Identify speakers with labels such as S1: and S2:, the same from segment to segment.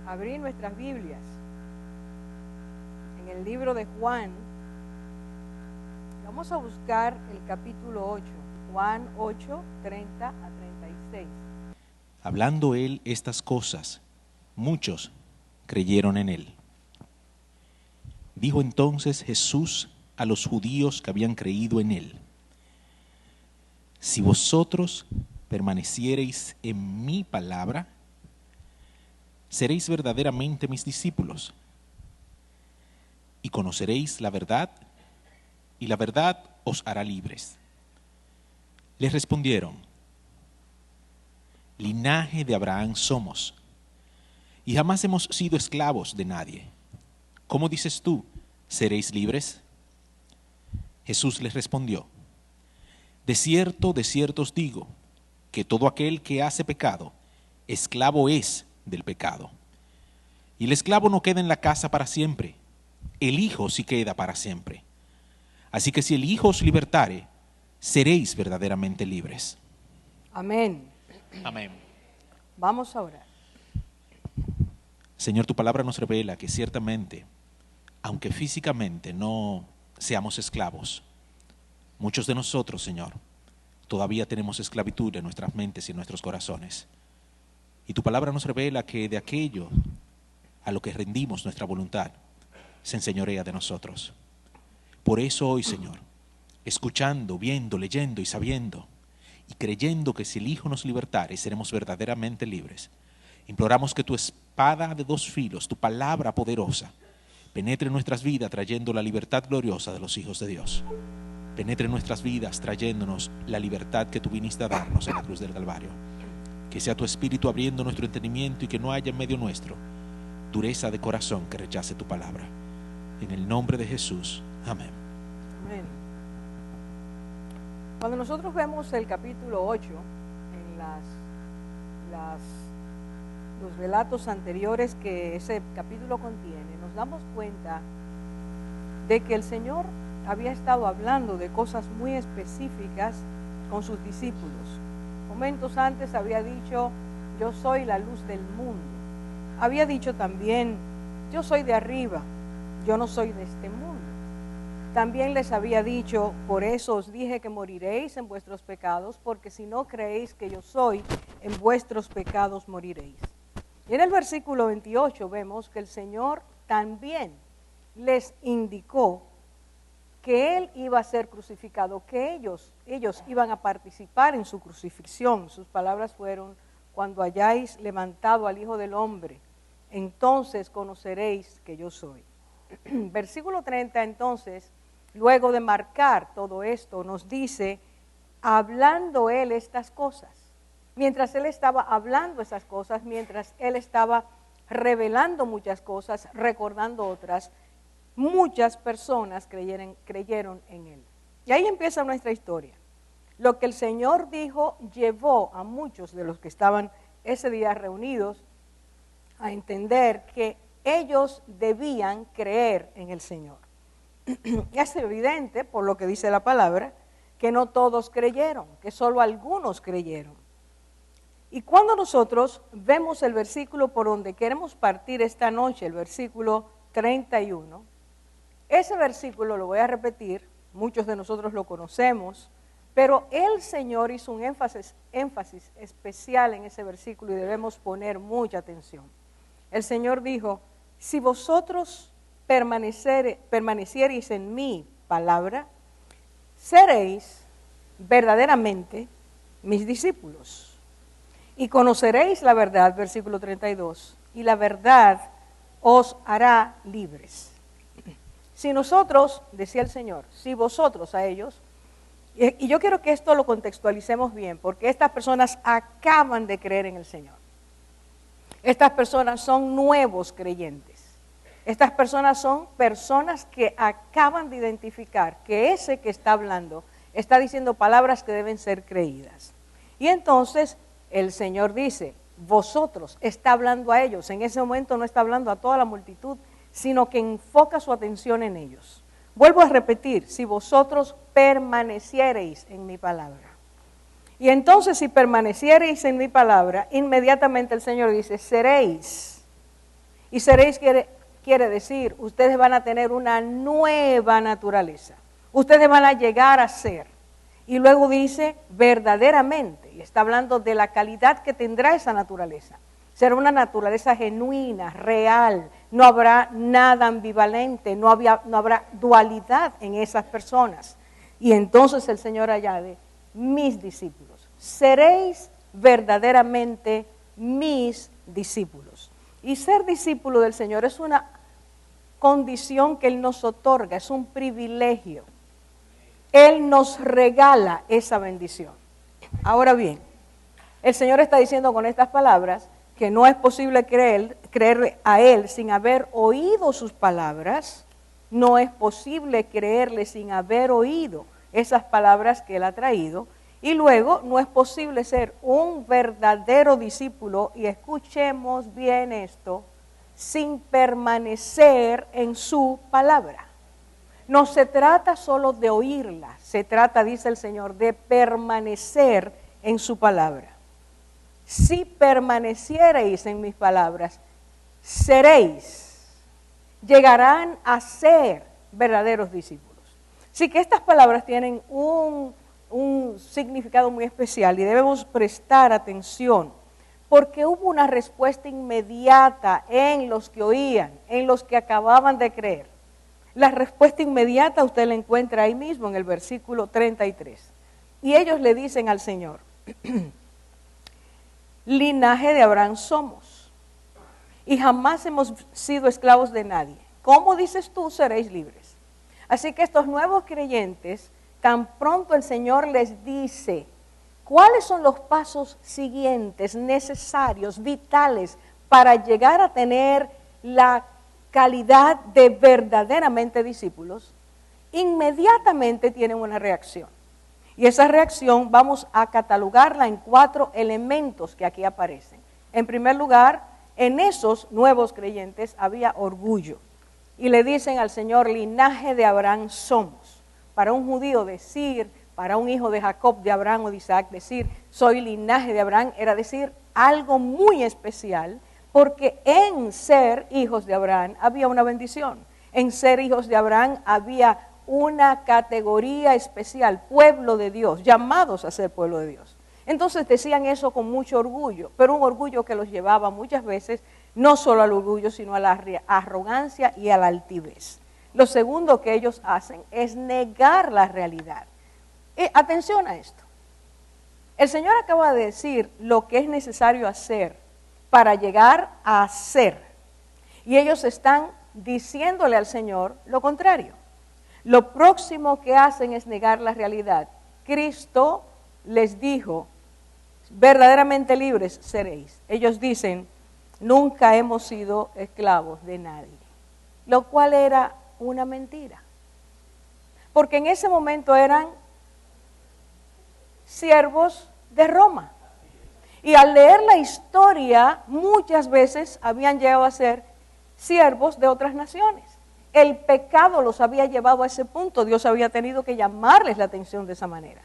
S1: abrir nuestras Biblias en el libro de Juan. Vamos a buscar el capítulo 8, Juan 8, 30 a 36.
S2: Hablando él estas cosas, muchos creyeron en él. Dijo entonces Jesús a los judíos que habían creído en él: si vosotros permaneciereis en mi palabra, seréis verdaderamente mis discípulos, y conoceréis la verdad, y la verdad os hará libres. Les respondieron: linaje de Abraham somos, y jamás hemos sido esclavos de nadie. ¿Cómo dices tú, seréis libres? Jesús les respondió: de cierto os digo, que todo aquel que hace pecado, esclavo es del pecado. Y el esclavo no queda en la casa para siempre, el Hijo sí queda para siempre. Así que si el Hijo os libertare, seréis verdaderamente libres.
S1: Amén.
S2: Amén.
S1: Vamos a orar.
S2: Señor, tu palabra nos revela que ciertamente, aunque físicamente no seamos esclavos, muchos de nosotros, Señor, todavía tenemos esclavitud en nuestras mentes y en nuestros corazones. Y tu palabra nos revela que de aquello a lo que rendimos nuestra voluntad, se enseñorea de nosotros. Por eso hoy, Señor, escuchando, viendo, leyendo y sabiendo, y creyendo que si el Hijo nos libertare, seremos verdaderamente libres, imploramos que tu espada de dos filos, tu palabra poderosa, penetre en nuestras vidas trayendo la libertad gloriosa de los hijos de Dios. Penetre en nuestras vidas trayéndonos la libertad que tú viniste a darnos en la cruz del Calvario. Que sea tu Espíritu abriendo nuestro entendimiento y que no haya en medio nuestro dureza de corazón que rechace tu palabra. En el nombre de Jesús. Amén.
S1: Amén. Cuando nosotros vemos el capítulo 8 en los relatos anteriores que ese capítulo contiene, nos damos cuenta de que el Señor había estado hablando de cosas muy específicas con sus discípulos. Momentos antes había dicho: yo soy la luz del mundo. Había dicho también: yo soy de arriba, yo no soy de este mundo. También les había dicho: por eso os dije que moriréis en vuestros pecados, porque si no creéis que yo soy, en vuestros pecados moriréis. Y en el versículo 28 vemos que el Señor también les indicó que Él iba a ser crucificado, que ellos iban a participar en su crucifixión. Sus palabras fueron: cuando hayáis levantado al Hijo del Hombre, entonces conoceréis que yo soy. Versículo 30 entonces, luego de marcar todo esto, nos dice: hablando Él estas cosas. Mientras Él estaba hablando esas cosas, mientras Él estaba revelando muchas cosas, recordando otras, muchas personas creyeron en Él. Y ahí empieza nuestra historia. Lo que el Señor dijo llevó a muchos de los que estaban ese día reunidos a entender que ellos debían creer en el Señor. Es evidente, por lo que dice la palabra, que no todos creyeron, que solo algunos creyeron. Y cuando nosotros vemos el versículo por donde queremos partir esta noche, el versículo 31, ese versículo lo voy a repetir, muchos de nosotros lo conocemos, pero el Señor hizo un énfasis especial en ese versículo y debemos poner mucha atención. El Señor dijo: si vosotros permaneciereis en mi palabra, seréis verdaderamente mis discípulos. Y conoceréis la verdad, versículo 32, y la verdad os hará libres. Si nosotros, decía el Señor, si vosotros, a ellos, y yo quiero que esto lo contextualicemos bien, porque estas personas acaban de creer en el Señor. Estas personas son nuevos creyentes. Estas personas son personas que acaban de identificar que ese que está hablando está diciendo palabras que deben ser creídas. Y entonces el Señor dice: vosotros, está hablando a ellos. En ese momento no está hablando a toda la multitud, sino que enfoca su atención en ellos. Vuelvo a repetir: si vosotros permaneciereis en mi palabra. Y entonces, si permaneciereis en mi palabra, inmediatamente el Señor dice: seréis Y seréis quiere decir, ustedes van a tener una nueva naturaleza. Ustedes van a llegar a ser. Y luego dice verdaderamente, y está hablando de la calidad que tendrá esa naturaleza. Será una naturaleza genuina, real, no habrá nada ambivalente, no habrá dualidad en esas personas. Y entonces el Señor añade, mis discípulos, seréis verdaderamente mis discípulos. Y ser discípulo del Señor es una condición que Él nos otorga, es un privilegio. Él nos regala esa bendición. Ahora bien, el Señor está diciendo con estas palabras que no es posible creerle a Él sin haber oído sus palabras. No es posible creerle sin haber oído esas palabras que Él ha traído. Y luego no es posible ser un verdadero discípulo, y escuchemos bien esto, sin permanecer en su palabra. No se trata solo de oírla, se trata, dice el Señor, de permanecer en su palabra. Si permaneciereis en mis palabras, seréis, llegarán a ser verdaderos discípulos. Así que estas palabras tienen un significado muy especial y debemos prestar atención, porque hubo una respuesta inmediata en los que oían, en los que acababan de creer. La respuesta inmediata usted la encuentra ahí mismo en el versículo 33. Y ellos le dicen al Señor, linaje de Abraham somos, y jamás hemos sido esclavos de nadie. ¿Cómo dices tú seréis libres? Así que estos nuevos creyentes, tan pronto el Señor les dice, ¿cuáles son los pasos siguientes, necesarios, vitales, para llegar a tener la calidad de verdaderamente discípulos? Inmediatamente tienen una reacción. Y esa reacción vamos a catalogarla en 4 elementos que aquí aparecen. En primer lugar, en esos nuevos creyentes había orgullo. Y le dicen al Señor, linaje de Abraham somos. Para un judío decir, para un hijo de Jacob, de Abraham o de Isaac, decir, soy linaje de Abraham, era decir algo muy especial, porque en ser hijos de Abraham había una bendición. En ser hijos de Abraham había una categoría especial, pueblo de Dios, llamados a ser pueblo de Dios. Entonces decían eso con mucho orgullo, pero un orgullo que los llevaba muchas veces no solo al orgullo, sino a la arrogancia y a la altivez. Lo segundo que ellos hacen es negar la realidad. Atención a esto. El Señor acaba de decir lo que es necesario hacer para llegar a ser. Y ellos están diciéndole al Señor lo contrario. Lo próximo que hacen es negar la realidad. Cristo les dijo, verdaderamente libres seréis. Ellos dicen, nunca hemos sido esclavos de nadie. Lo cual era una mentira. Porque en ese momento eran siervos de Roma. Y al leer la historia, muchas veces habían llegado a ser siervos de otras naciones. El pecado los había llevado a ese punto. Dios había tenido que llamarles la atención de esa manera.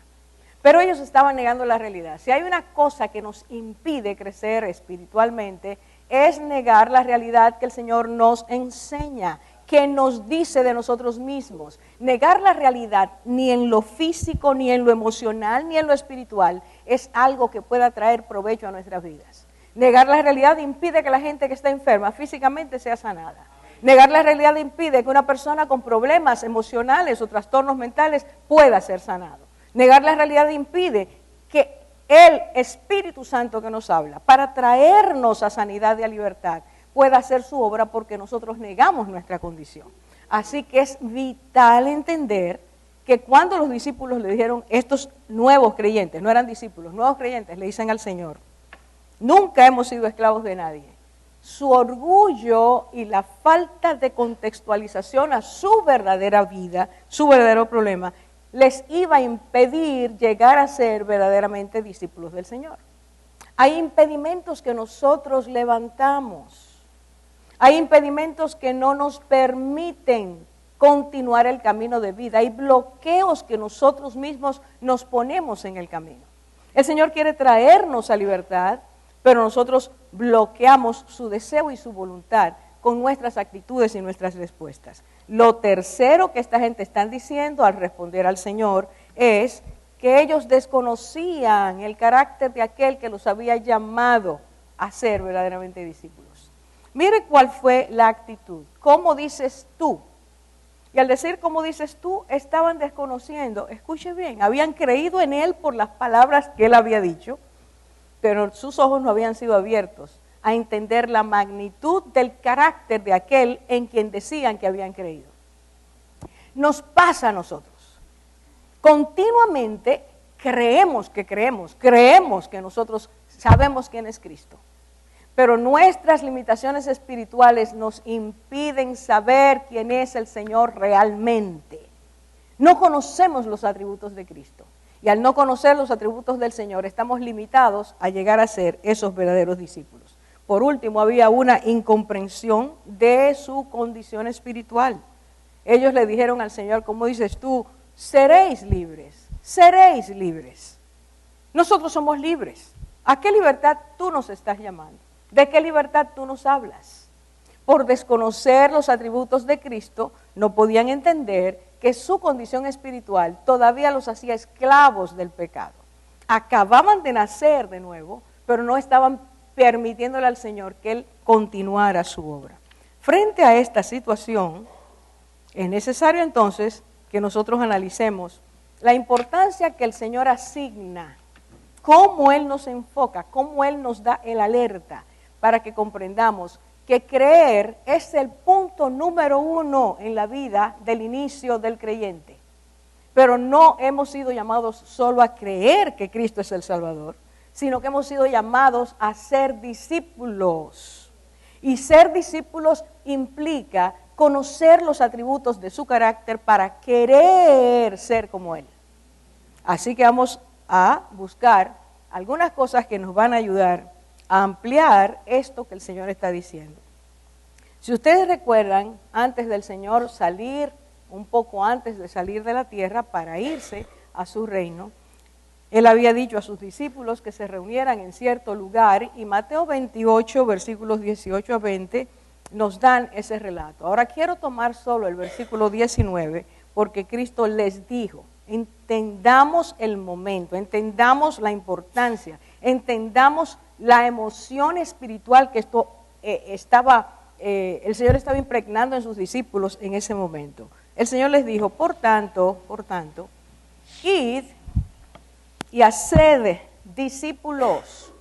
S1: Pero ellos estaban negando la realidad. Si hay una cosa que nos impide crecer espiritualmente, es negar la realidad que el Señor nos enseña, que nos dice de nosotros mismos. Negar la realidad ni en lo físico, ni en lo emocional, ni en lo espiritual es algo que pueda traer provecho a nuestras vidas. Negar la realidad impide que la gente que está enferma físicamente sea sanada. Negar la realidad impide que una persona con problemas emocionales o trastornos mentales pueda ser sanado. Negar la realidad impide que el Espíritu Santo que nos habla para traernos a sanidad y a libertad pueda hacer su obra, porque nosotros negamos nuestra condición. Así que es vital entender que cuando los discípulos le dijeron, estos nuevos creyentes, no eran discípulos, nuevos creyentes, le dicen al Señor, nunca hemos sido esclavos de nadie. Su orgullo y la falta de contextualización a su verdadera vida, su verdadero problema, les iba a impedir llegar a ser verdaderamente discípulos del Señor. Hay impedimentos que nosotros levantamos. Hay impedimentos que no nos permiten continuar el camino de vida. Hay bloqueos que nosotros mismos nos ponemos en el camino. El Señor quiere traernos a libertad, pero nosotros bloqueamos su deseo y su voluntad con nuestras actitudes y nuestras respuestas. Lo tercero que esta gente está diciendo al responder al Señor es que ellos desconocían el carácter de aquel que los había llamado a ser verdaderamente discípulos. Mire cuál fue la actitud. ¿Cómo dices tú? Y al decir cómo dices tú, estaban desconociendo, escuche bien, habían creído en él por las palabras que él había dicho, pero sus ojos no habían sido abiertos a entender la magnitud del carácter de aquel en quien decían que habían creído. Nos pasa a nosotros. Continuamente creemos que nosotros sabemos quién es Cristo. Pero nuestras limitaciones espirituales nos impiden saber quién es el Señor realmente. No conocemos los atributos de Cristo. Y al no conocer los atributos del Señor, estamos limitados a llegar a ser esos verdaderos discípulos. Por último, había una incomprensión de su condición espiritual. Ellos le dijeron al Señor, como dices tú, seréis libres, seréis libres. Nosotros somos libres. ¿A qué libertad tú nos estás llamando? ¿De qué libertad tú nos hablas? Por desconocer los atributos de Cristo, no podían entender que su condición espiritual todavía los hacía esclavos del pecado. Acababan de nacer de nuevo, pero no estaban permitiéndole al Señor que Él continuara su obra. Frente a esta situación, es necesario entonces que nosotros analicemos la importancia que el Señor asigna, cómo Él nos enfoca, cómo Él nos da el alerta, para que comprendamos que creer es el punto número 1 en la vida del inicio del creyente. Pero no hemos sido llamados solo a creer que Cristo es el Salvador, sino que hemos sido llamados a ser discípulos. Y ser discípulos implica conocer los atributos de su carácter para querer ser como Él. Así que vamos a buscar algunas cosas que nos van a ayudar a ampliar esto que el Señor está diciendo. Si ustedes recuerdan, antes del Señor salir, un poco antes de salir de la tierra para irse a su reino, Él había dicho a sus discípulos que se reunieran en cierto lugar, y Mateo 28, versículos 18 a 20, nos dan ese relato. Ahora quiero tomar solo el versículo 19, porque Cristo les dijo, entendamos el momento, entendamos la importancia, entendamos la emoción espiritual que el Señor estaba impregnando en sus discípulos en ese momento. El Señor les dijo, por tanto, id y haced discípulos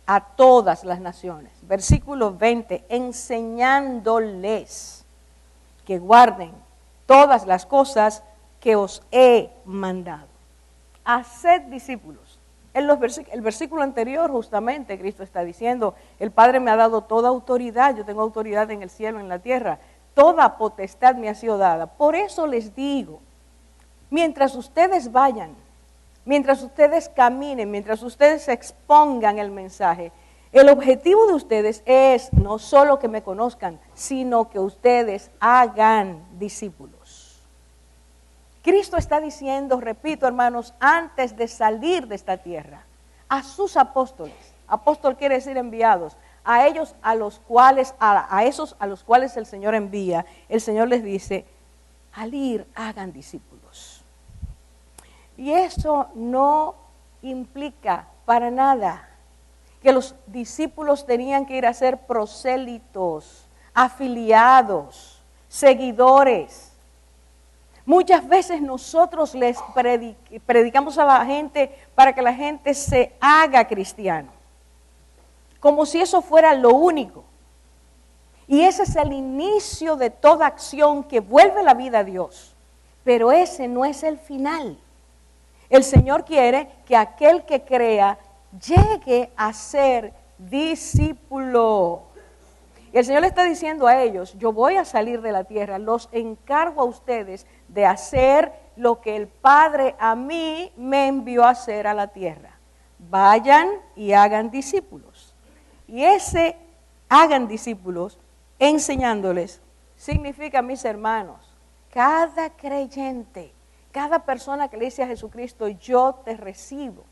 S1: a todas las naciones. Versículo 20, enseñándoles que guarden todas las cosas que os he mandado. Haced discípulos. El versículo anterior justamente Cristo está diciendo, el Padre me ha dado toda autoridad, yo tengo autoridad en el cielo, en la tierra, toda potestad me ha sido dada. Por eso les digo, mientras ustedes vayan, mientras ustedes caminen, mientras ustedes expongan el mensaje, el objetivo de ustedes es no solo que me conozcan, sino que ustedes hagan discípulos. Cristo está diciendo, repito hermanos, antes de salir de esta tierra, a sus apóstoles, apóstol quiere decir enviados, a ellos a los cuales, a esos a los cuales el Señor envía, el Señor les dice, al ir hagan discípulos. Y eso no implica para nada que los discípulos tenían que ir a ser prosélitos, afiliados, seguidores. Muchas veces nosotros les predicamos a la gente para que la gente se haga cristiano, como si eso fuera lo único. Y ese es el inicio de toda acción que vuelve la vida a Dios. Pero ese no es el final. El Señor quiere que aquel que crea llegue a ser discípulo. Y el Señor le está diciendo a ellos, yo voy a salir de la tierra, los encargo a ustedes de hacer lo que el Padre a mí me envió a hacer a la tierra. Vayan y hagan discípulos. Y ese hagan discípulos, enseñándoles, significa, mis hermanos, cada creyente, cada persona que le dice a Jesucristo, yo te recibo,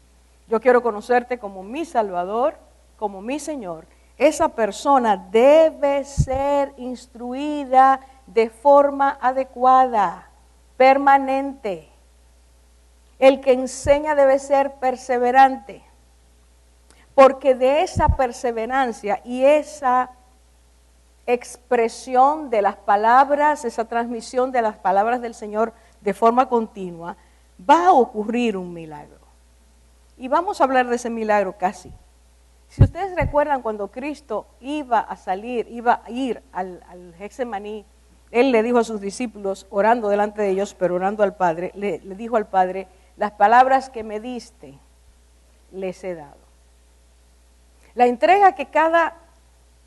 S1: yo quiero conocerte como mi Salvador, como mi Señor, esa persona debe ser instruida de forma adecuada, permanente. El que enseña debe ser perseverante, porque de esa perseverancia y esa expresión de las palabras, esa transmisión de las palabras del Señor de forma continua, va a ocurrir un milagro. Y vamos a hablar de ese milagro casi. Si ustedes recuerdan cuando Cristo iba a ir al Getsemaní, Él le dijo a sus discípulos, orando delante de ellos, pero orando al Padre, le dijo al Padre, las palabras que me diste, les he dado. La entrega que cada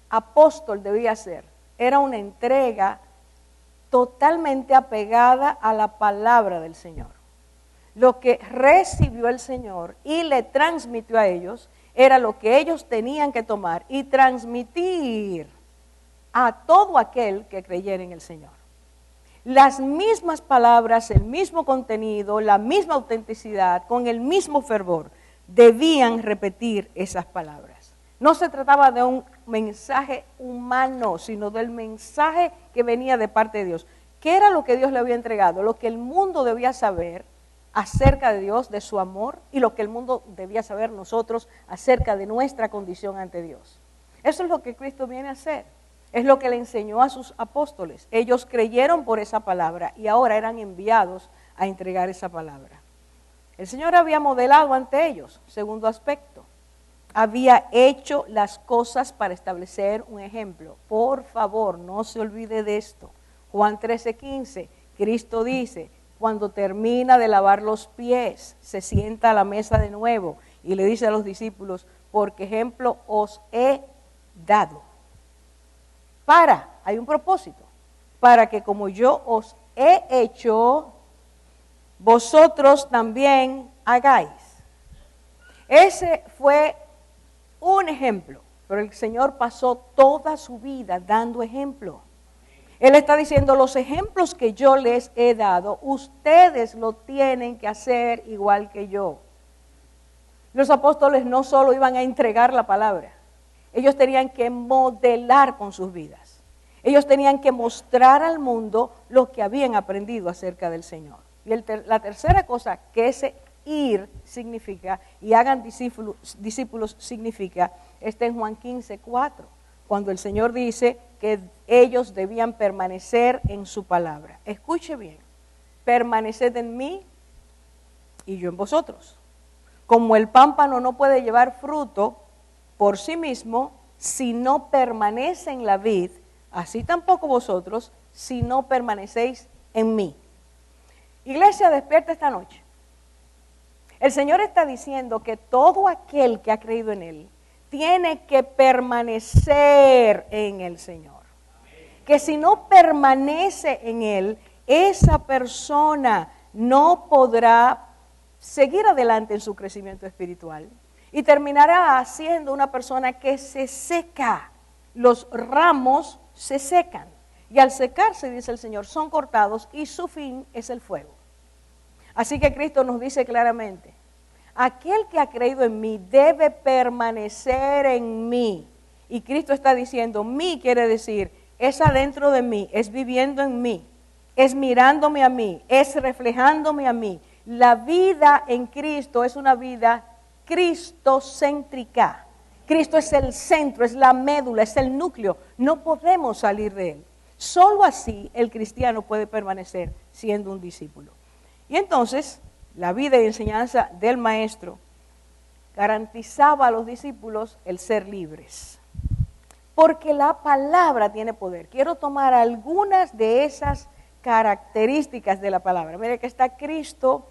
S1: apóstol debía hacer era una entrega totalmente apegada a la palabra del Señor. Lo que recibió el Señor y le transmitió a ellos era lo que ellos tenían que tomar y transmitir a todo aquel que creyera en el Señor. Las mismas palabras, el mismo contenido, la misma autenticidad, con el mismo fervor, debían repetir esas palabras. No se trataba de un mensaje humano, sino del mensaje que venía de parte de Dios. ¿Qué era lo que Dios le había entregado? Lo que el mundo debía saber acerca de Dios, de su amor, y lo que el mundo debía saber nosotros acerca de nuestra condición ante Dios. Eso es lo que Cristo viene a hacer. Es lo que le enseñó a sus apóstoles. Ellos creyeron por esa palabra y ahora eran enviados a entregar esa palabra. El Señor había modelado ante ellos, segundo aspecto. Había hecho las cosas para establecer un ejemplo. Por favor, no se olvide de esto. Juan 13:15, Cristo dice, cuando termina de lavar los pies, se sienta a la mesa de nuevo y le dice a los discípulos, porque ejemplo os he dado. Hay un propósito, para que como yo os he hecho, vosotros también hagáis. Ese fue un ejemplo, pero el Señor pasó toda su vida dando ejemplo. Él está diciendo, los ejemplos que yo les he dado, ustedes lo tienen que hacer igual que yo. Los apóstoles no solo iban a entregar la palabra, ellos tenían que modelar con sus vidas. Ellos tenían que mostrar al mundo lo que habían aprendido acerca del Señor. Y la tercera cosa que ese ir significa, y hagan discípulos significa, está en Juan 15:4, cuando el Señor dice que ellos debían permanecer en su palabra. Escuche bien, permaneced en mí y yo en vosotros. Como el pámpano no puede llevar fruto por sí mismo si no permanece en la vid, así tampoco vosotros si no permanecéis en mí. Iglesia, despierta esta noche. El Señor está diciendo que todo aquel que ha creído en Él tiene que permanecer en el Señor. Que si no permanece en Él, esa persona no podrá seguir adelante en su crecimiento espiritual y terminará siendo una persona que se seca. Los ramos se secan y al secarse, dice el Señor, son cortados y su fin es el fuego. Así que Cristo nos dice claramente, aquel que ha creído en mí debe permanecer en mí. Y Cristo está diciendo, mí quiere decir, es adentro de mí, es viviendo en mí, es mirándome a mí, es reflejándome a mí. La vida en Cristo es una vida cristocéntrica. Cristo es el centro, es la médula, es el núcleo. No podemos salir de Él. Solo así el cristiano puede permanecer siendo un discípulo. Y entonces, la vida y enseñanza del Maestro garantizaba a los discípulos el ser libres. Porque la palabra tiene poder. Quiero tomar algunas de esas características de la palabra. Mire que está Cristo,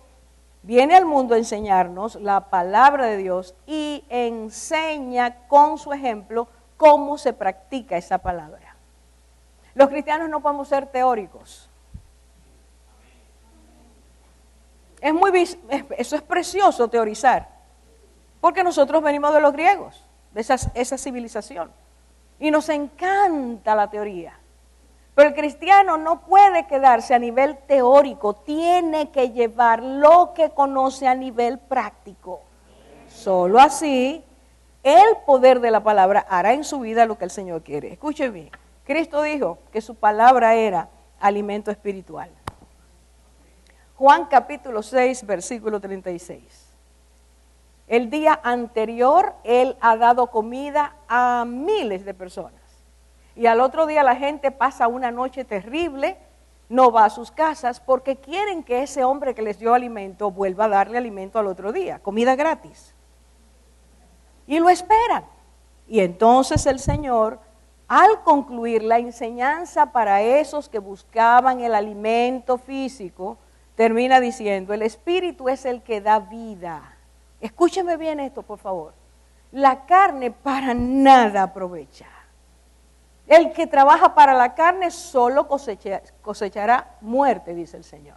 S1: viene al mundo a enseñarnos la palabra de Dios y enseña con su ejemplo cómo se practica esa palabra. Los cristianos no podemos ser teóricos. Eso es precioso teorizar, porque nosotros venimos de los griegos, de esa civilización, y nos encanta la teoría. Pero el cristiano no puede quedarse a nivel teórico, tiene que llevar lo que conoce a nivel práctico. Solo así el poder de la palabra hará en su vida lo que el Señor quiere. Escuche bien, Cristo dijo que su palabra era alimento espiritual. Juan capítulo 6, versículo 36. El día anterior Él ha dado comida a miles de personas. Y al otro día la gente pasa una noche terrible, no va a sus casas porque quieren que ese hombre que les dio alimento vuelva a darle alimento al otro día, comida gratis. Y lo esperan. Y entonces el Señor, al concluir la enseñanza para esos que buscaban el alimento físico, termina diciendo, el Espíritu es el que da vida. Escúcheme bien esto, por favor. La carne para nada aprovecha. El que trabaja para la carne solo cosechará muerte, dice el Señor.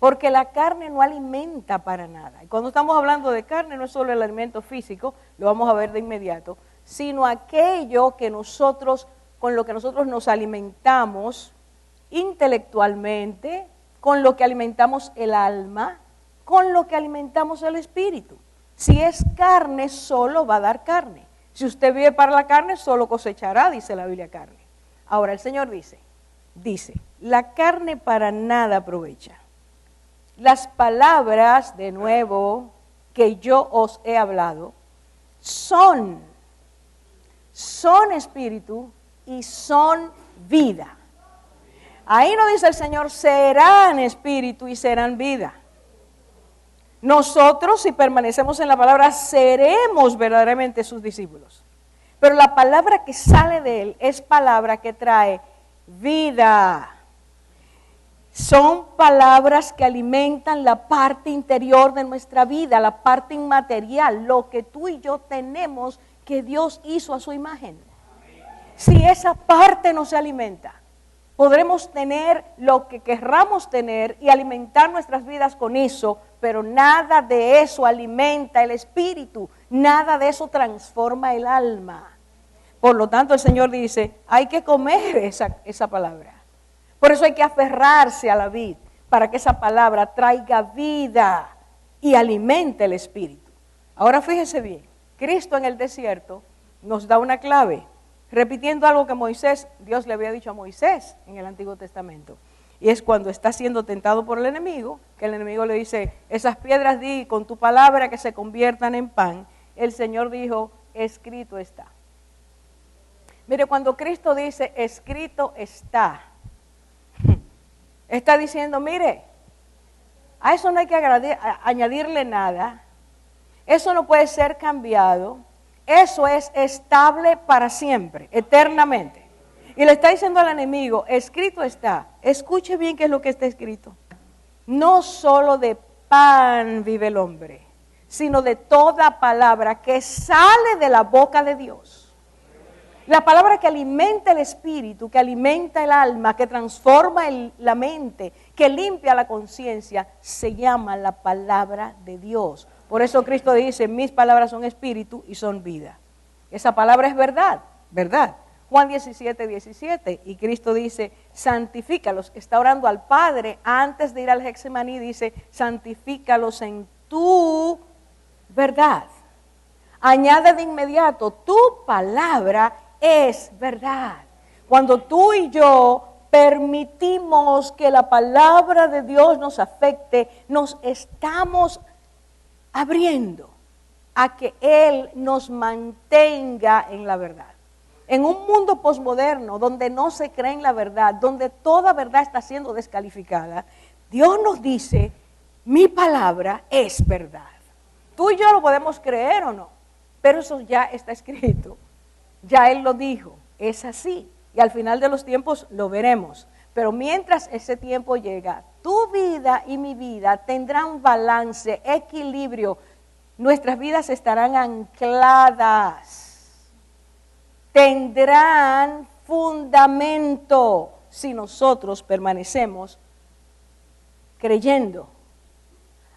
S1: Porque la carne no alimenta para nada. Y cuando estamos hablando de carne, no es solo el alimento físico, lo vamos a ver de inmediato, sino aquello que nosotros, con lo que nosotros nos alimentamos intelectualmente, con lo que alimentamos el alma, con lo que alimentamos el espíritu. Si es carne, solo va a dar carne. Si usted vive para la carne, solo cosechará, dice la Biblia, carne. Ahora el Señor dice, la carne para nada aprovecha. Las palabras, de nuevo, que yo os he hablado, son espíritu y son vida. Ahí no dice el Señor, serán espíritu y serán vida. Nosotros, si permanecemos en la palabra, seremos verdaderamente sus discípulos. Pero la palabra que sale de Él es palabra que trae vida. Son palabras que alimentan la parte interior de nuestra vida, la parte inmaterial, lo que tú y yo tenemos que Dios hizo a su imagen. Si esa parte no se alimenta, podremos tener lo que querramos tener y alimentar nuestras vidas con eso, pero nada de eso alimenta el espíritu, nada de eso transforma el alma. Por lo tanto, el Señor dice, hay que comer esa palabra. Por eso hay que aferrarse a la vid, para que esa palabra traiga vida y alimente el espíritu. Ahora fíjese bien, Cristo en el desierto nos da una clave, repitiendo algo que Dios le había dicho a Moisés en el Antiguo Testamento. Y es cuando está siendo tentado por el enemigo, que el enemigo le dice, esas piedras di con tu palabra que se conviertan en pan. El Señor dijo, escrito está. Mire, cuando Cristo dice, escrito está diciendo, mire, a eso no hay que añadirle nada, eso no puede ser cambiado, eso es estable para siempre, eternamente. Y le está diciendo al enemigo, escrito está, escuche bien qué es lo que está escrito. No solo de pan vive el hombre, sino de toda palabra que sale de la boca de Dios. La palabra que alimenta el espíritu, que alimenta el alma, que transforma la mente, que limpia la conciencia, se llama la palabra de Dios. Por eso Cristo dice, mis palabras son espíritu y son vida. Esa palabra es verdad, ¿verdad? Juan 17:17, y Cristo dice, santifícalos. Está orando al Padre antes de ir al Getsemaní, dice, santifícalos en tu verdad. Añade de inmediato, tu palabra es verdad. Cuando tú y yo permitimos que la palabra de Dios nos afecte, nos estamos abriendo a que Él nos mantenga en la verdad. En un mundo posmoderno donde no se cree en la verdad, donde toda verdad está siendo descalificada, Dios nos dice, mi palabra es verdad. Tú y yo lo podemos creer o no, pero eso ya está escrito. Ya Él lo dijo, es así. Y al final de los tiempos lo veremos. Pero mientras ese tiempo llega, tu vida y mi vida tendrán balance, equilibrio. Nuestras vidas estarán ancladas. Tendrán fundamento si nosotros permanecemos creyendo,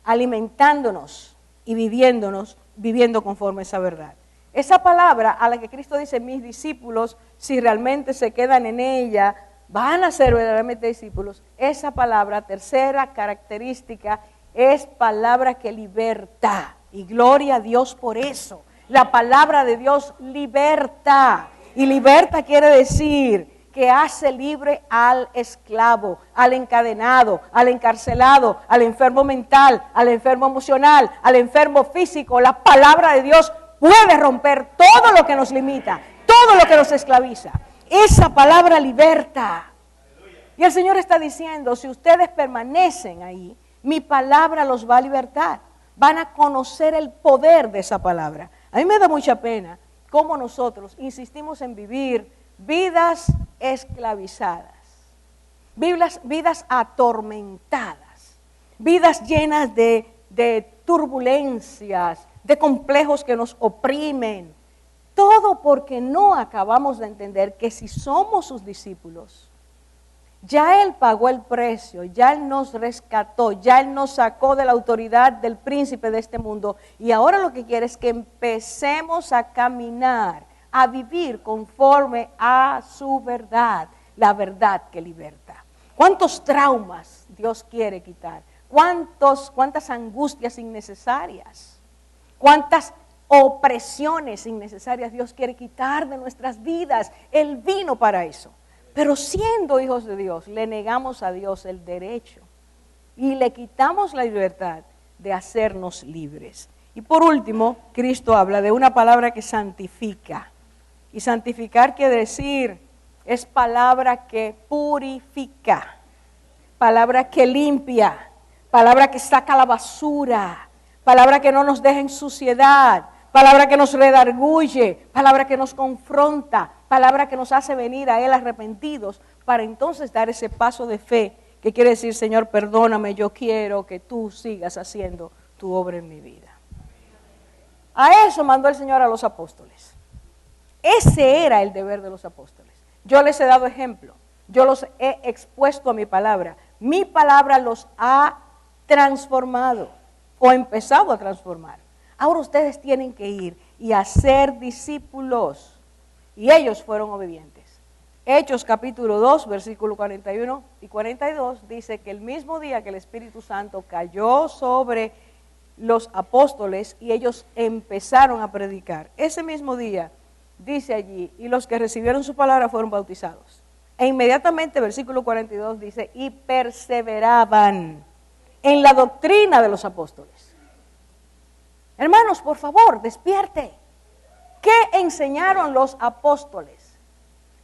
S1: alimentándonos y viviendo conforme a esa verdad. Esa palabra a la que Cristo dice, mis discípulos, si realmente se quedan en ella, van a ser verdaderamente discípulos. Esa palabra, tercera característica, es palabra que liberta. Y gloria a Dios por eso. La palabra de Dios liberta. Y liberta quiere decir que hace libre al esclavo, al encadenado, al encarcelado, al enfermo mental, al enfermo emocional, al enfermo físico. La palabra de Dios puede romper todo lo que nos limita, todo lo que nos esclaviza. Esa palabra liberta. Y el Señor está diciendo, si ustedes permanecen ahí, mi palabra los va a libertar. Van a conocer el poder de esa palabra. A mí me da mucha pena cómo nosotros insistimos en vivir vidas esclavizadas, vidas atormentadas, vidas llenas de turbulencias, de complejos que nos oprimen. Todo porque no acabamos de entender que si somos sus discípulos, ya Él pagó el precio, ya Él nos rescató, ya Él nos sacó de la autoridad del príncipe de este mundo. Y ahora lo que quiere es que empecemos a caminar, a vivir conforme a su verdad, la verdad que liberta. ¿Cuántos traumas Dios quiere quitar? ¿Cuántas angustias innecesarias? ¿Cuántas opresiones innecesarias Dios quiere quitar de nuestras vidas? Él vino para eso. Pero siendo hijos de Dios, le negamos a Dios el derecho y le quitamos la libertad de hacernos libres. Y por último, Cristo habla de una palabra que santifica. Y santificar quiere decir, es palabra que purifica, palabra que limpia, palabra que saca la basura, palabra que no nos deja en suciedad, palabra que nos redarguye, palabra que nos confronta, palabra que nos hace venir a Él arrepentidos para entonces dar ese paso de fe que quiere decir, Señor, perdóname, yo quiero que tú sigas haciendo tu obra en mi vida. A eso mandó el Señor a los apóstoles. Ese era el deber de los apóstoles. Yo les he dado ejemplo, yo los he expuesto a mi palabra los ha transformado o empezado a transformar. Ahora ustedes tienen que ir y hacer discípulos. Y ellos fueron obedientes. Hechos capítulo 2, versículo 41 y 42 dice que el mismo día que el Espíritu Santo cayó sobre los apóstoles y ellos empezaron a predicar, ese mismo día dice allí, y los que recibieron su palabra fueron bautizados. E inmediatamente, versículo 42 dice, y perseveraban en la doctrina de los apóstoles. Hermanos, por favor, despierte. ¿Qué enseñaron los apóstoles?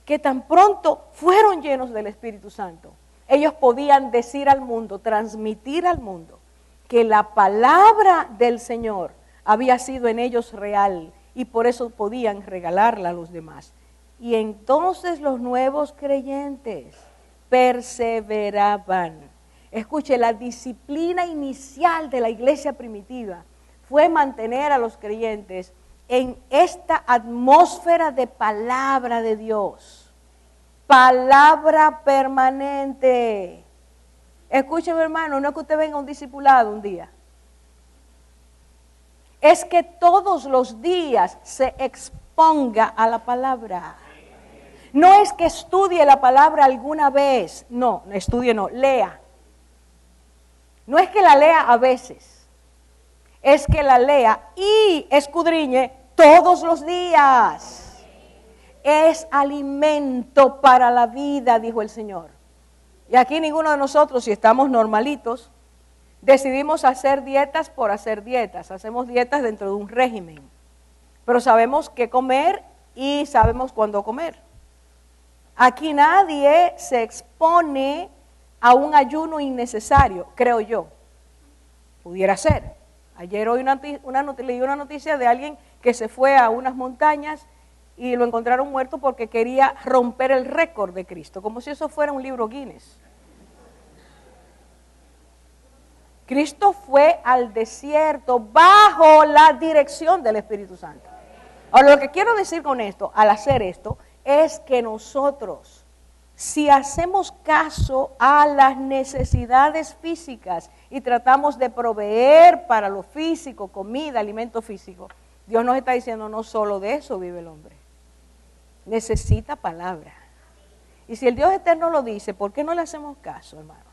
S1: Que tan pronto fueron llenos del Espíritu Santo, ellos podían decir al mundo, transmitir al mundo, que la palabra del Señor había sido en ellos real y por eso podían regalarla a los demás. Y entonces los nuevos creyentes perseveraban. Escuche, la disciplina inicial de la iglesia primitiva fue mantener a los creyentes en esta atmósfera de palabra de Dios, palabra permanente. Escúcheme, hermano, no es que usted venga a un discipulado un día, es que todos los días se exponga a la palabra. No es que estudie la palabra alguna vez, no, estudie no, lea. No es que la lea a veces, es que la lea y escudriñe todos los días. Es alimento para la vida, dijo el Señor. Y aquí ninguno de nosotros, si estamos normalitos, decidimos hacer dietas por hacer dietas. Hacemos dietas dentro de un régimen. Pero sabemos qué comer y sabemos cuándo comer. Aquí nadie se expone a un ayuno innecesario, creo yo. Pudiera ser. Ayer leí una noticia de alguien que se fue a unas montañas y lo encontraron muerto porque quería romper el récord de Cristo, como si eso fuera un libro Guinness. Cristo fue al desierto bajo la dirección del Espíritu Santo. Ahora, lo que quiero decir con esto, al hacer esto, es que nosotros, si hacemos caso a las necesidades físicas y tratamos de proveer para lo físico, comida, alimento físico, Dios nos está diciendo no solo de eso vive el hombre, necesita palabra. Y si el Dios eterno lo dice, ¿por qué no le hacemos caso, hermanos?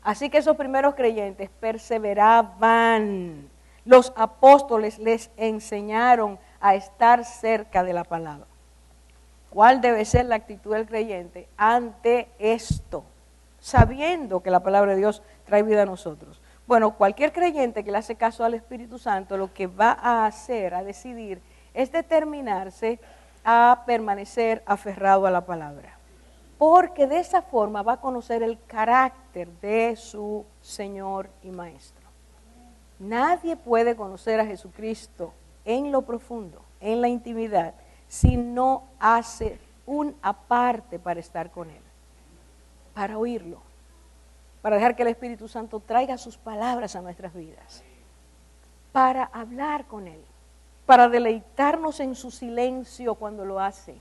S1: Así que esos primeros creyentes perseveraban. Los apóstoles les enseñaron a estar cerca de la palabra. ¿Cuál debe ser la actitud del creyente ante esto? Sabiendo que la palabra de Dios trae vida a nosotros. Bueno, cualquier creyente que le hace caso al Espíritu Santo, lo que va a hacer, a decidir, es determinarse a permanecer aferrado a la palabra. Porque de esa forma va a conocer el carácter de su Señor y Maestro. Nadie puede conocer a Jesucristo en lo profundo, en la intimidad, si no hace un aparte para estar con Él, para oírlo, para dejar que el Espíritu Santo traiga sus palabras a nuestras vidas, para hablar con Él, para deleitarnos en su silencio cuando lo hace,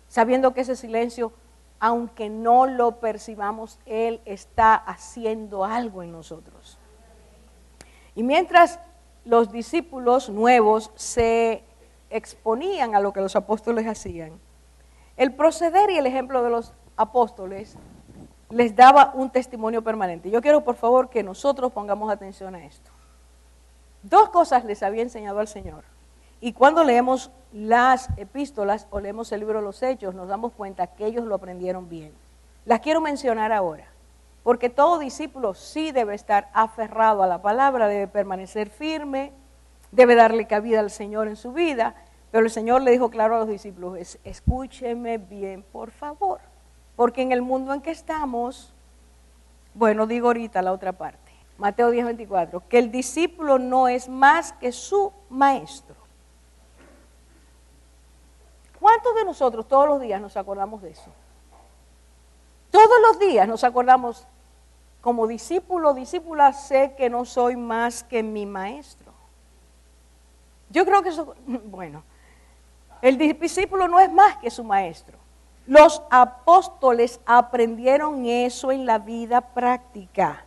S1: sabiendo que ese silencio, aunque no lo percibamos, Él está haciendo algo en nosotros. Y mientras los discípulos nuevos se exponían a lo que los apóstoles hacían, el proceder y el ejemplo de los apóstoles les daba un testimonio permanente. Yo quiero, por favor, que nosotros pongamos atención a esto. 2 cosas les había enseñado al Señor. Y cuando leemos las epístolas o leemos el libro de los Hechos, nos damos cuenta que ellos lo aprendieron bien. Las quiero mencionar ahora, porque todo discípulo sí debe estar aferrado a la palabra, debe permanecer firme, debe darle cabida al Señor en su vida, pero el Señor le dijo claro a los discípulos, escúcheme bien, por favor, porque en el mundo en que estamos, bueno, digo ahorita la otra parte, Mateo 10:24, que el discípulo no es más que su maestro. ¿Cuántos de nosotros todos los días nos acordamos de eso? Todos los días nos acordamos, como discípulo, discípula, sé que no soy más que mi maestro. Yo creo que eso, bueno, el discípulo no es más que su maestro. Los apóstoles aprendieron eso en la vida práctica.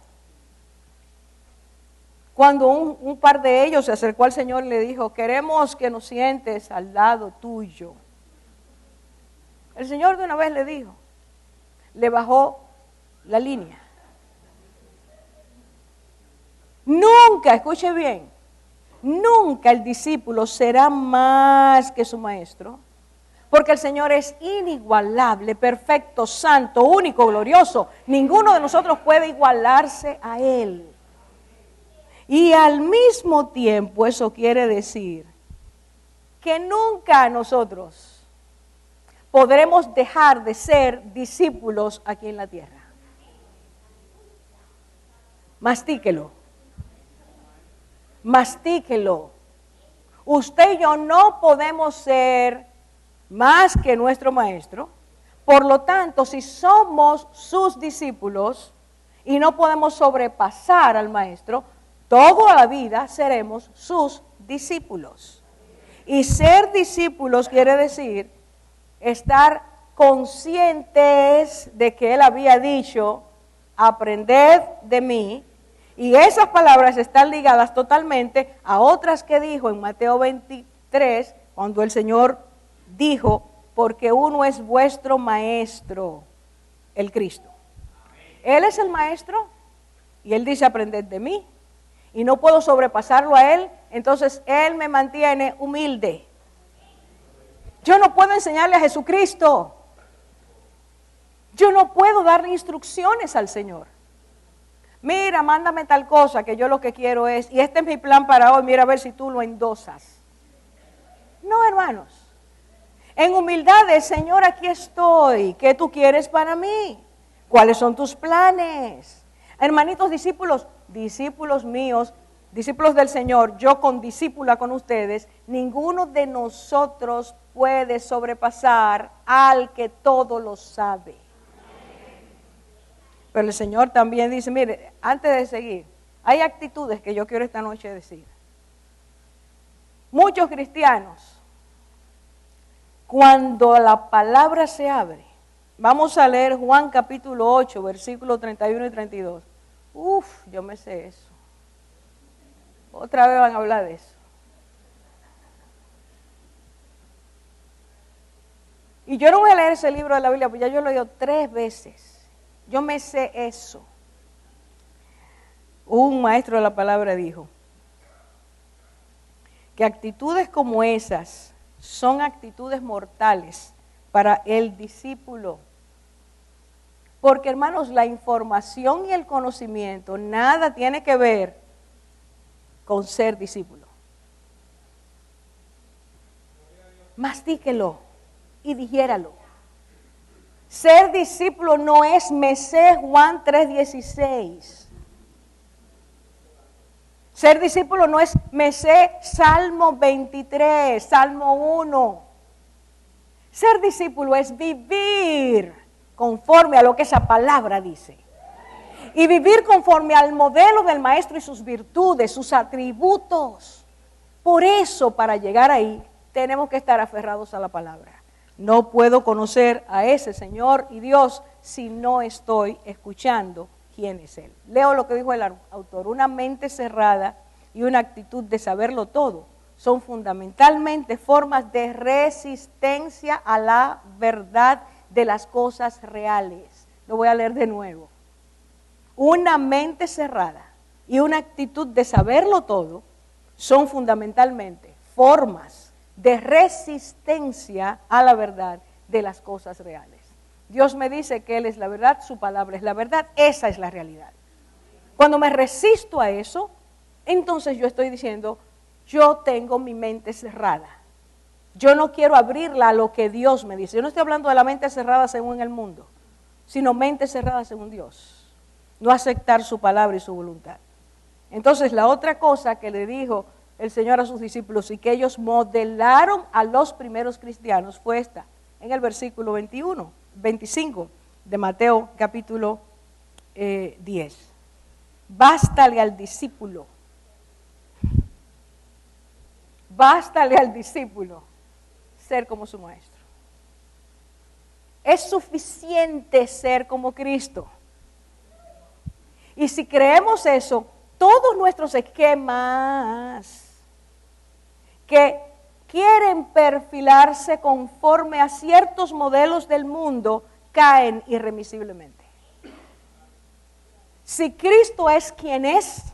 S1: Cuando un par de ellos se acercó al Señor y le dijo, queremos que nos sientes al lado tuyo. El Señor de una vez le dijo, le bajó la línea. Nunca, escuche bien, nunca el discípulo será más que su maestro, porque el Señor es inigualable, perfecto, santo, único, glorioso. Ninguno de nosotros puede igualarse a Él. Y al mismo tiempo eso quiere decir que nunca nosotros podremos dejar de ser discípulos aquí en la tierra. Mastíquelo. Mastíquelo. Usted y yo no podemos ser más que nuestro maestro. Por lo tanto, si somos sus discípulos y no podemos sobrepasar al maestro, toda la vida seremos sus discípulos. Y ser discípulos quiere decir estar conscientes de que Él había dicho, aprended de mí, y esas palabras están ligadas totalmente a otras que dijo en Mateo 23, cuando el Señor dijo, porque uno es vuestro maestro, el Cristo. Él es el maestro, y Él dice, aprended de mí, y no puedo sobrepasarlo a Él, entonces Él me mantiene humilde. Yo no puedo enseñarle a Jesucristo. Yo no puedo darle instrucciones al Señor. Mira, mándame tal cosa, que yo lo que quiero es, y este es mi plan para hoy, mira a ver si tú lo endosas. No, hermanos. En humildad, Señor, aquí estoy. ¿Qué tú quieres para mí? ¿Cuáles son tus planes? Hermanitos, discípulos míos, discípulos del Señor, yo condiscípula con ustedes, ninguno de nosotros puede sobrepasar al que todo lo sabe. Pero el Señor también dice, mire, antes de seguir, hay actitudes que yo quiero esta noche decir. Muchos cristianos, cuando la palabra se abre, vamos a leer Juan capítulo 8, versículos 31 y 32. Yo me sé eso. Otra vez van a hablar de eso. Y yo no voy a leer ese libro de la Biblia, porque ya yo lo he leído 3 veces. Yo me sé eso. Un maestro de la palabra dijo que actitudes como esas son actitudes mortales para el discípulo. Porque, hermanos, la información y el conocimiento nada tiene que ver con ser discípulo. Mastíquelo y digiéralo. Ser discípulo no es me sé Juan 3:16. Ser discípulo no es me sé Salmo 23, Salmo 1. Ser discípulo es vivir conforme a lo que esa palabra dice. Y vivir conforme al modelo del maestro y sus virtudes, sus atributos. Por eso, para llegar ahí, tenemos que estar aferrados a la palabra. No puedo conocer a ese Señor y Dios si no estoy escuchando quién es Él. Leo lo que dijo el autor: una mente cerrada y una actitud de saberlo todo son fundamentalmente formas de resistencia a la verdad de las cosas reales. Lo voy a leer de nuevo. Una mente cerrada y una actitud de saberlo todo son fundamentalmente formas de resistencia a la verdad de las cosas reales. Dios me dice que Él es la verdad, su palabra es la verdad, esa es la realidad. Cuando me resisto a eso, entonces yo estoy diciendo, yo tengo mi mente cerrada. Yo no quiero abrirla a lo que Dios me dice. Yo no estoy hablando de la mente cerrada según el mundo, sino mente cerrada según Dios. No aceptar su palabra y su voluntad. Entonces la otra cosa que le dijo el Señor a sus discípulos y que ellos modelaron a los primeros cristianos fue esta, en el versículo 25 de Mateo capítulo 10. Bástale al discípulo ser como su maestro. Es suficiente ser como Cristo. Y si creemos eso, todos nuestros esquemas que quieren perfilarse conforme a ciertos modelos del mundo caen irremisiblemente. Si Cristo es quien es,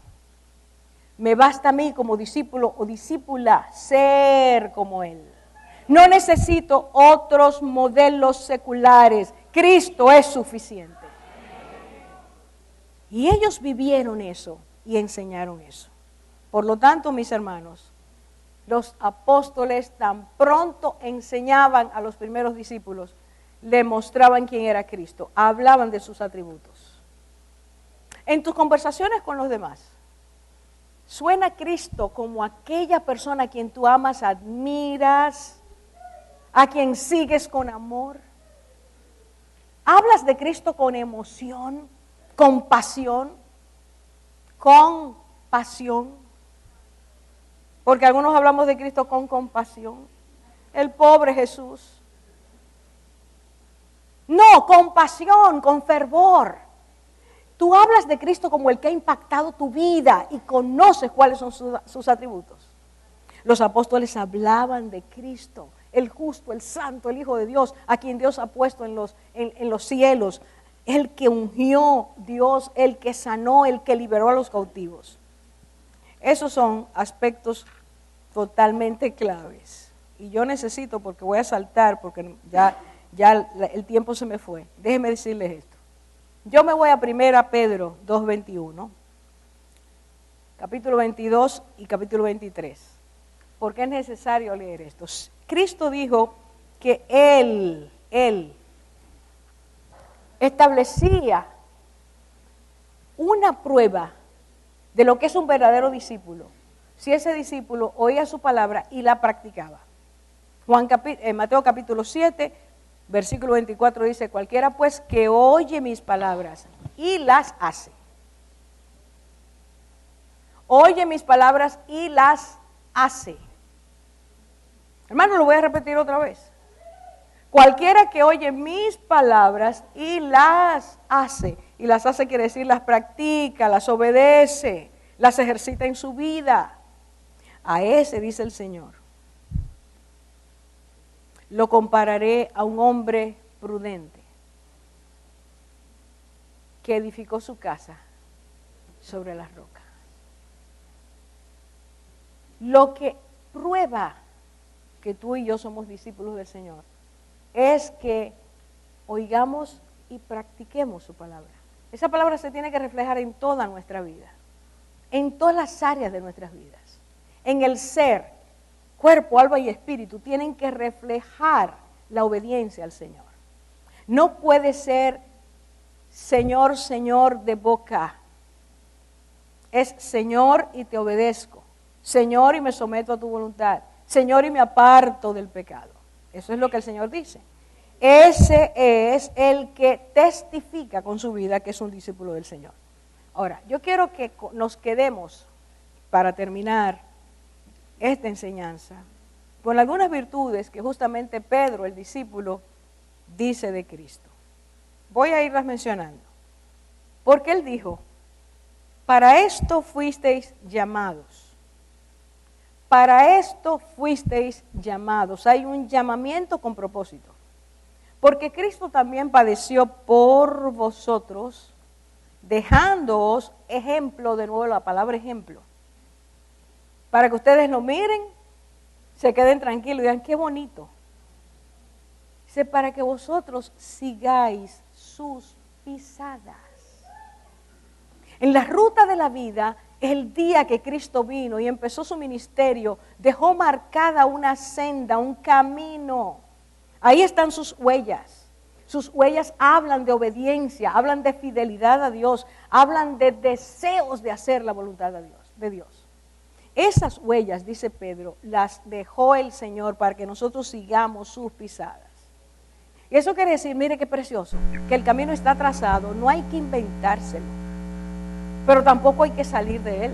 S1: me basta a mí como discípulo o discípula ser como Él. No necesito otros modelos seculares. Cristo es suficiente. Y ellos vivieron eso y enseñaron eso. Por lo tanto, mis hermanos, los apóstoles tan pronto enseñaban a los primeros discípulos, le mostraban quién era Cristo, hablaban de sus atributos. En tus conversaciones con los demás, ¿suena Cristo como aquella persona a quien tú amas, admiras, a quien sigues con amor? ¿Hablas de Cristo con emoción, con pasión, con pasión? Porque algunos hablamos de Cristo con compasión. El pobre Jesús. No, con pasión, con fervor. Tú hablas de Cristo como el que ha impactado tu vida y conoces cuáles son sus atributos. Los apóstoles hablaban de Cristo, el justo, el santo, el Hijo de Dios, a quien Dios ha puesto en los cielos, el que ungió Dios, el que sanó, el que liberó a los cautivos. Esos son aspectos totalmente claves. Y yo necesito, porque voy a saltar, porque ya el tiempo se me fue. Déjenme decirles esto. Yo me voy a 1 Pedro 2:21, capítulo 22 y capítulo 23. Porque es necesario leer esto. Cristo dijo que Él establecía una prueba de lo que es un verdadero discípulo, si ese discípulo oía su palabra y la practicaba. Mateo capítulo 7, versículo 24 dice, cualquiera pues que oye mis palabras y las hace. Oye mis palabras y las hace. Hermano, lo voy a repetir otra vez. Cualquiera que oye mis palabras y las hace. Y las hace quiere decir las practica, las obedece, las ejercita en su vida. A ese, dice el Señor, lo compararé a un hombre prudente que edificó su casa sobre las rocas. Lo que prueba que tú y yo somos discípulos del Señor es que oigamos y practiquemos su palabra. Esa palabra se tiene que reflejar en toda nuestra vida, en todas las áreas de nuestras vidas. En el ser, cuerpo, alma y espíritu tienen que reflejar la obediencia al Señor. No puede ser Señor, Señor de boca. Es Señor y te obedezco. Señor y me someto a tu voluntad. Señor y me aparto del pecado. Eso es lo que el Señor dice. Ese es el que testifica con su vida que es un discípulo del Señor. Ahora, yo quiero que nos quedemos, para terminar esta enseñanza, con algunas virtudes que justamente Pedro, el discípulo, dice de Cristo. Voy a irlas mencionando. Porque él dijo, para esto fuisteis llamados. Para esto fuisteis llamados. Hay un llamamiento con propósito. Porque Cristo también padeció por vosotros, dejándoos ejemplo, de nuevo la palabra ejemplo, para que ustedes lo miren, se queden tranquilos y digan, qué bonito. Dice, para que vosotros sigáis sus pisadas. En la ruta de la vida, el día que Cristo vino y empezó su ministerio, dejó marcada una senda, un camino. Ahí están sus huellas. Sus huellas hablan de obediencia, hablan de fidelidad a Dios, hablan de deseos de hacer la voluntad de Dios. Esas huellas, dice Pedro, las dejó el Señor para que nosotros sigamos sus pisadas. Y eso quiere decir, mire qué precioso, que el camino está trazado, no hay que inventárselo, pero tampoco hay que salir de él.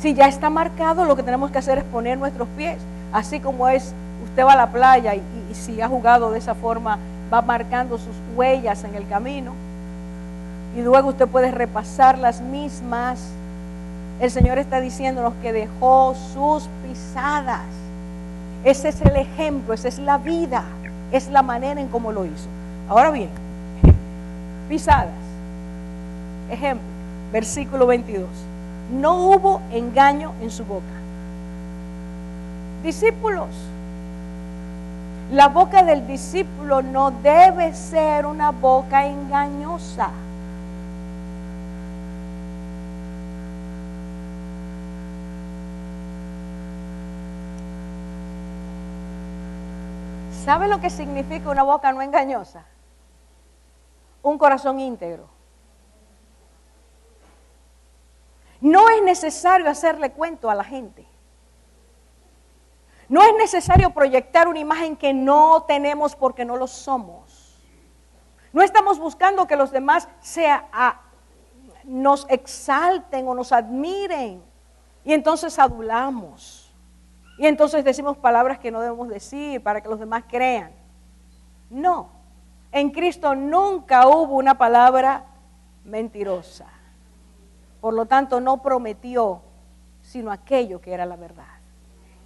S1: Si ya está marcado, lo que tenemos que hacer es poner nuestros pies, así como es, usted va a la playa y si ha jugado de esa forma, va marcando sus huellas en el camino, y luego usted puede repasar las mismas. El Señor está diciéndonos que dejó sus pisadas. Ese es el ejemplo, esa es la vida, es la manera en cómo lo hizo. Ahora bien, pisadas. Ejemplo, versículo 22. No hubo engaño en su boca. Discípulos, la boca del discípulo no debe ser una boca engañosa. ¿Sabe lo que significa una boca no engañosa? Un corazón íntegro. No es necesario hacerle cuento a la gente. No es necesario proyectar una imagen que no tenemos porque no lo somos. No estamos buscando que los demás nos exalten o nos admiren. Y entonces adulamos. Y entonces decimos palabras que no debemos decir para que los demás crean. No, en Cristo nunca hubo una palabra mentirosa. Por lo tanto, no prometió sino aquello que era la verdad.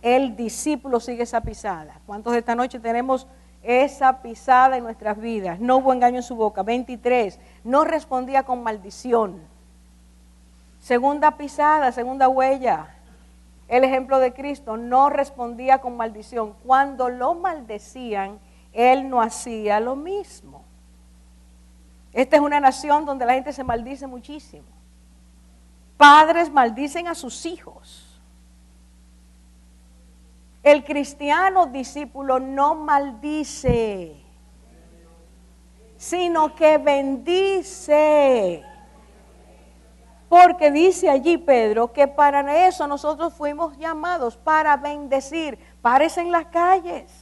S1: El discípulo sigue esa pisada. ¿Cuántos de esta noche tenemos esa pisada en nuestras vidas? No hubo engaño en su boca. 23, no respondía con maldición. Segunda pisada, segunda huella. El ejemplo de Cristo, no respondía con maldición. Cuando lo maldecían, Él no hacía lo mismo. Esta es una nación donde la gente se maldice muchísimo. Padres maldicen a sus hijos. El cristiano discípulo no maldice, sino que bendice. Porque dice allí Pedro que para eso nosotros fuimos llamados, para bendecir. Párese en las calles,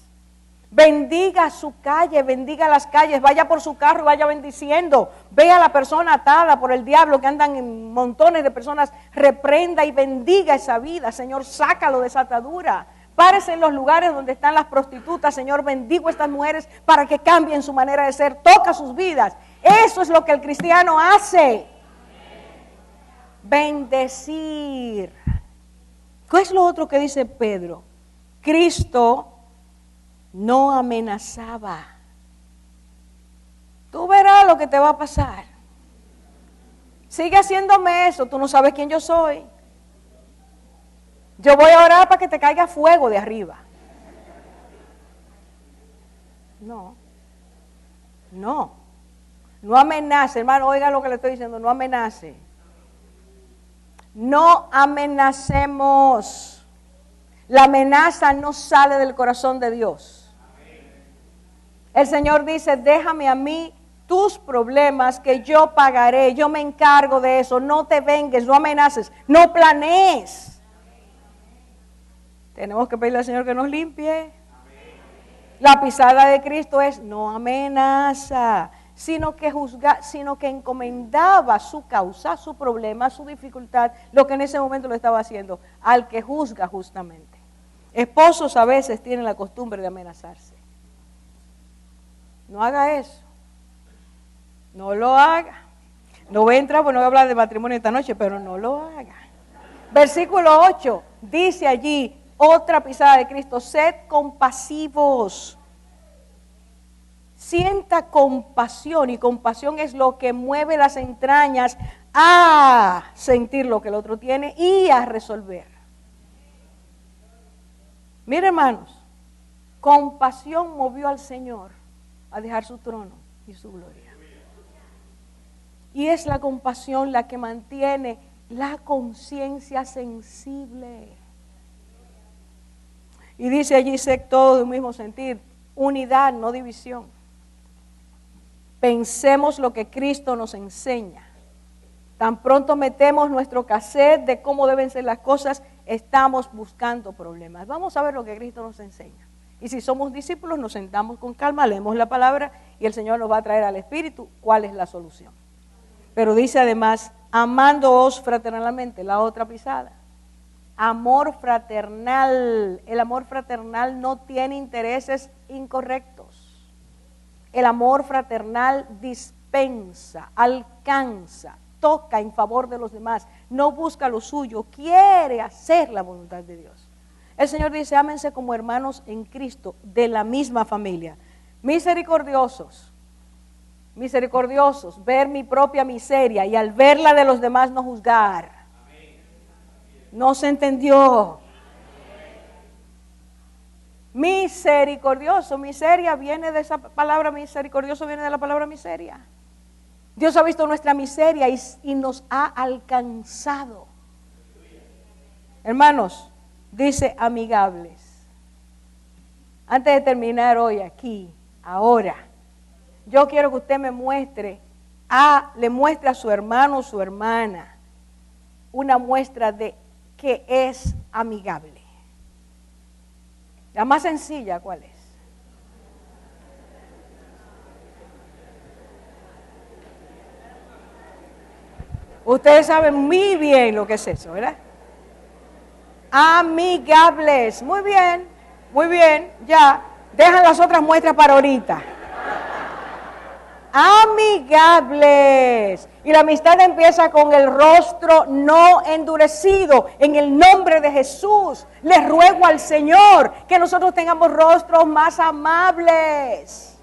S1: bendiga su calle, bendiga las calles, vaya por su carro y vaya bendiciendo. Vea a la persona atada por el diablo, que andan en montones de personas, reprenda y bendiga esa vida. Señor, sácalo de esa atadura. Párese en los lugares donde están las prostitutas. Señor, bendigo a estas mujeres para que cambien su manera de ser. Toca sus vidas. Eso es lo que el cristiano hace. Bendecir. ¿Qué es lo otro que dice Pedro? Cristo no amenazaba. Tú verás lo que te va a pasar. Sigue haciéndome eso, tú no sabes quién yo soy. Yo voy a orar para que te caiga fuego de arriba. No. No amenace, hermano, oiga lo que le estoy diciendo, no amenace. No amenacemos. La amenaza no sale del corazón de Dios. El Señor dice, déjame a mí tus problemas que yo pagaré, yo me encargo de eso, no te vengues, no amenaces, no planees. Tenemos que pedirle al Señor que nos limpie. La pisada de Cristo es no amenaza, sino que encomendaba su causa, su problema, su dificultad, lo que en ese momento lo estaba haciendo, al que juzga justamente. Esposos a veces tienen la costumbre de amenazarse. No haga eso. No lo haga. No voy a entrar, pues no voy a hablar de matrimonio esta noche, pero no lo haga. Versículo 8 dice allí, otra pisada de Cristo, sed compasivos. Sienta compasión, y compasión es lo que mueve las entrañas a sentir lo que el otro tiene y a resolver. Mire, hermanos, compasión movió al Señor a dejar su trono y su gloria. Y es la compasión la que mantiene la conciencia sensible. Y dice allí, sé todo de un mismo sentir, unidad, no división. Pensemos lo que Cristo nos enseña. Tan pronto metemos nuestro cassette de cómo deben ser las cosas, estamos buscando problemas. Vamos a ver lo que Cristo nos enseña. Y si somos discípulos, nos sentamos con calma, leemos la palabra y el Señor nos va a traer al Espíritu cuál es la solución. Pero dice además, amándoos fraternalmente, la otra pisada. Amor fraternal. El amor fraternal no tiene intereses incorrectos. El amor fraternal dispensa, alcanza, toca en favor de los demás, no busca lo suyo, quiere hacer la voluntad de Dios. El Señor dice, ámense como hermanos en Cristo, de la misma familia. Misericordiosos, ver mi propia miseria y al ver la de los demás no juzgar. No se entendió. Misericordioso, miseria viene de esa palabra, misericordioso viene de la palabra miseria. Dios ha visto nuestra miseria y nos ha alcanzado. Hermanos, dice amigables. Antes de terminar hoy aquí, ahora, yo quiero que usted me muestre, le muestre a su hermano o su hermana una muestra de que es amigable. La más sencilla, ¿cuál es? Ustedes saben muy bien lo que es eso, ¿verdad? Amigables. Muy bien, ya. Dejan las otras muestras para ahorita. Amigables. Y la amistad empieza con el rostro no endurecido. En el nombre de Jesús, les ruego al Señor que nosotros tengamos rostros más amables.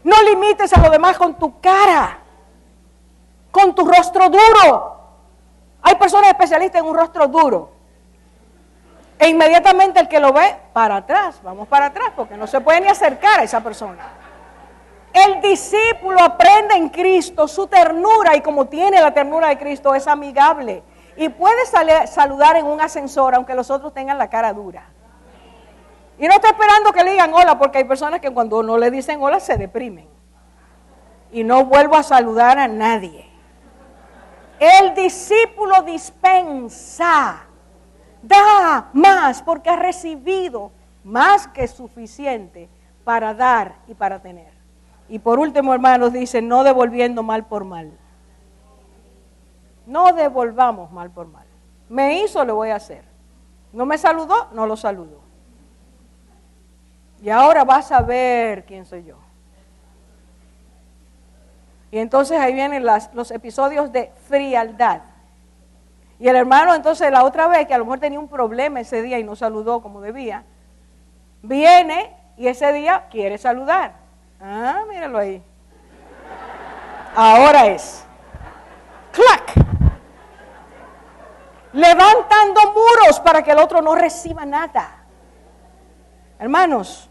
S1: No limites a los demás con tu cara, con tu rostro duro. Hay personas especialistas en un rostro duro. E inmediatamente el que lo ve, para atrás, vamos para atrás, porque no se puede ni acercar a esa persona. El discípulo aprende en Cristo su ternura y como tiene la ternura de Cristo es amigable. Y puede saludar en un ascensor aunque los otros tengan la cara dura. Y no está esperando que le digan hola porque hay personas que cuando no le dicen hola se deprimen. Y no vuelvo a saludar a nadie. El discípulo dispensa, da más porque ha recibido más que suficiente para dar y para tener. Y por último, hermanos, dice, no devolviendo mal por mal. No devolvamos mal por mal. Me hizo, le voy a hacer. No me saludó, no lo saludo. Y ahora vas a ver quién soy yo. Y entonces ahí vienen los episodios de frialdad. Y el hermano entonces la otra vez, que a lo mejor tenía un problema ese día y no saludó como debía, viene y ese día quiere saludar. Ah, míralo ahí. Ahora es. ¡Clac! levantando muros para que el otro no reciba nada. Hermanos,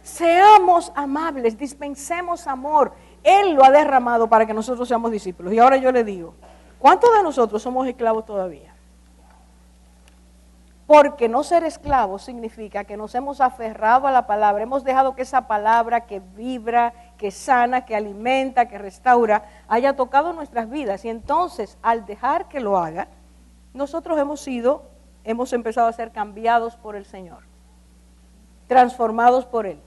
S1: seamos amables, dispensemos amor. Él lo ha derramado para que nosotros seamos discípulos. Y ahora yo le digo, ¿cuántos de nosotros somos esclavos todavía? Porque no ser esclavos significa que nos hemos aferrado a la palabra, hemos dejado que esa palabra que vibra, que sana, que alimenta, que restaura, haya tocado nuestras vidas. Y entonces, al dejar que lo haga, nosotros hemos empezado a ser cambiados por el Señor, transformados por Él.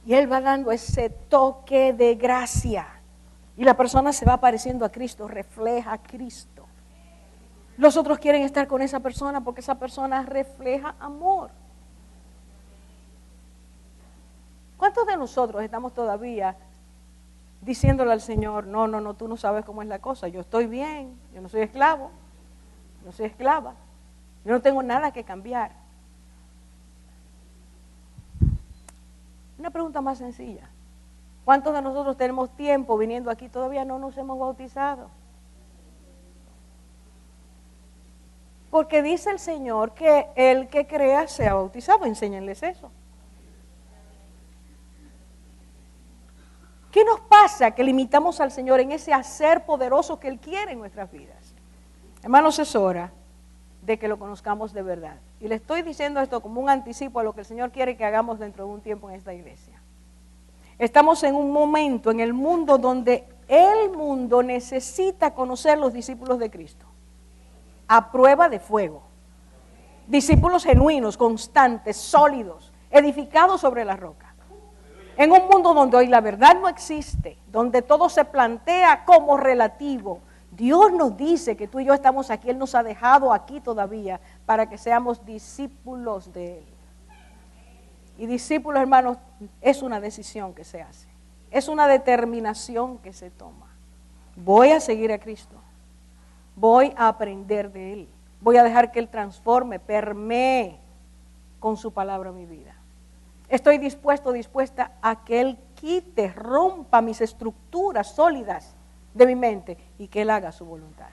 S1: Y Él va dando ese toque de gracia. Y la persona se va pareciendo a Cristo, refleja a Cristo. Los otros quieren estar con esa persona porque esa persona refleja amor. ¿Cuántos de nosotros estamos todavía diciéndole al Señor, no, tú no sabes cómo es la cosa, yo estoy bien, yo no soy esclavo, no soy esclava, yo no tengo nada que cambiar? Una pregunta más sencilla. ¿Cuántos de nosotros tenemos tiempo viniendo aquí todavía no nos hemos bautizado? Porque dice el Señor que el que crea sea bautizado. Enséñenles eso. ¿Qué nos pasa que limitamos al Señor en ese hacer poderoso que Él quiere en nuestras vidas? Hermanos, es hora de que lo conozcamos de verdad. Y le estoy diciendo esto como un anticipo a lo que el Señor quiere que hagamos dentro de un tiempo en esta iglesia. Estamos en un momento en el mundo donde el mundo necesita conocer los discípulos de Cristo. A prueba de fuego. Discípulos genuinos, constantes, sólidos, edificados sobre la roca. En un mundo donde hoy la verdad no existe, donde todo se plantea como relativo, Dios nos dice que tú y yo estamos aquí, Él nos ha dejado aquí todavía para que seamos discípulos de Él. Y discípulos, hermanos, es una decisión que se hace, es una determinación que se toma. Voy a seguir a Cristo. Voy a aprender de Él. Voy a dejar que Él transforme, permee con su palabra mi vida. Estoy dispuesta a que Él quite, rompa mis estructuras sólidas de mi mente y que Él haga su voluntad.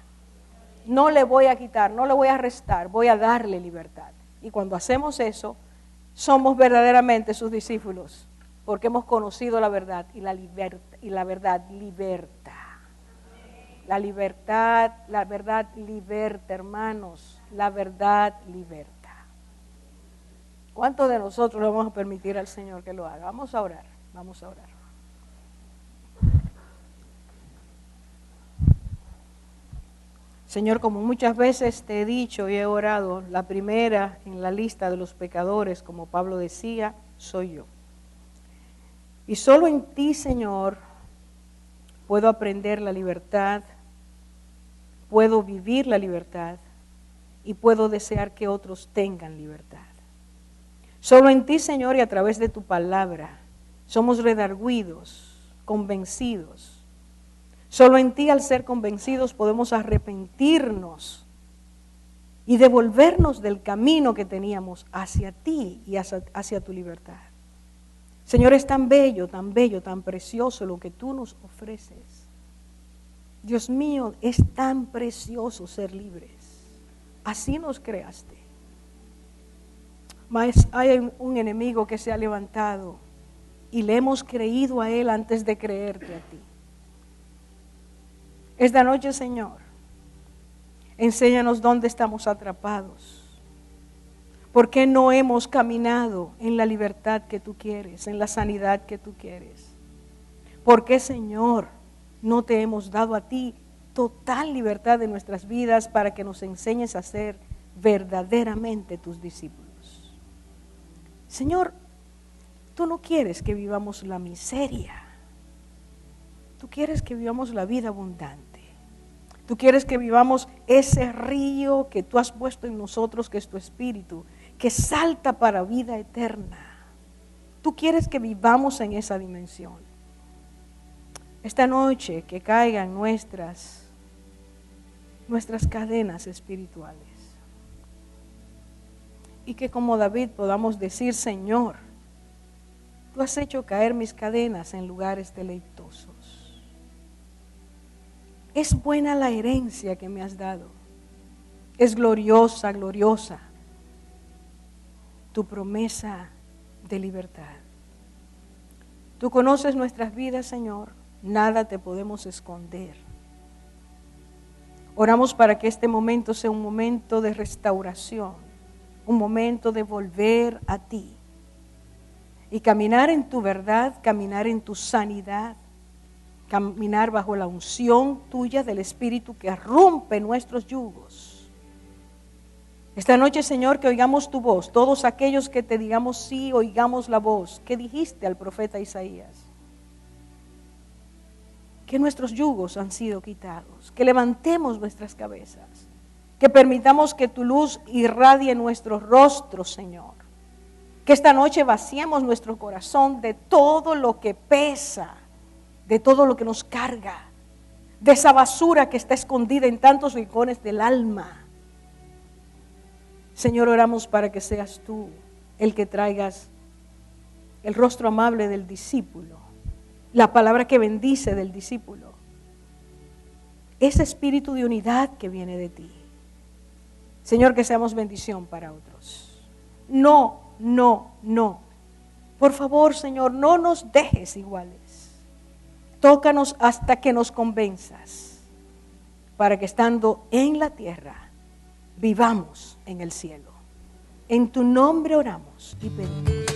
S1: No le voy a quitar, no le voy a restar, voy a darle libertad. Y cuando hacemos eso, somos verdaderamente sus discípulos, porque hemos conocido la verdad y la verdad liberta. La verdad liberta, hermanos, la verdad liberta. ¿Cuántos de nosotros le vamos a permitir al Señor que lo haga? Vamos a orar. Señor, como muchas veces te he dicho y he orado, la primera en la lista de los pecadores, como Pablo decía, soy yo. Y solo en ti, Señor, puedo aprender la libertad, puedo vivir la libertad y puedo desear que otros tengan libertad. Solo en ti, Señor, y a través de tu palabra, somos redarguidos, convencidos. Solo en ti, al ser convencidos, podemos arrepentirnos y devolvernos del camino que teníamos hacia ti y hacia tu libertad. Señor, es tan bello, tan precioso lo que tú nos ofreces. Dios mío, es tan precioso ser libres. Así nos creaste. Mas hay un enemigo que se ha levantado y le hemos creído a él antes de creerte a ti. Esta noche, Señor, enséñanos dónde estamos atrapados. ¿Por qué no hemos caminado en la libertad que tú quieres, en la sanidad que tú quieres? ¿Por qué, Señor, no te hemos dado a ti total libertad de nuestras vidas para que nos enseñes a ser verdaderamente tus discípulos? Señor, tú no quieres que vivamos la miseria. Tú quieres que vivamos la vida abundante. Tú quieres que vivamos ese río que tú has puesto en nosotros, que es tu espíritu, que salta para vida eterna. Tú quieres que vivamos en esa dimensión. Esta noche que caigan nuestras cadenas espirituales. Y que como David podamos decir, Señor, tú has hecho caer mis cadenas en lugares deleitosos. Es buena la herencia que me has dado. Es gloriosa, gloriosa tu promesa de libertad. Tú conoces nuestras vidas, Señor. Nada te podemos esconder. Oramos para que este momento sea un momento de restauración, un momento de volver a ti y caminar en tu verdad, caminar en tu sanidad, caminar bajo la unción tuya del Espíritu que rompe nuestros yugos. Esta noche, Señor, que oigamos tu voz, todos aquellos que te digamos sí, oigamos la voz que dijiste al profeta Isaías. Que nuestros yugos han sido quitados, que levantemos nuestras cabezas, que permitamos que tu luz irradie nuestros rostros, Señor. Que esta noche vaciemos nuestro corazón de todo lo que pesa, de todo lo que nos carga, de esa basura que está escondida en tantos rincones del alma. Señor, oramos para que seas tú el que traigas el rostro amable del discípulo, la palabra que bendice del discípulo, ese espíritu de unidad que viene de ti. Señor, que seamos bendición para otros. No. Por favor, Señor, no nos dejes iguales. Tócanos hasta que nos convenzas, para que estando en la tierra, vivamos en el cielo. En tu nombre oramos y pedimos.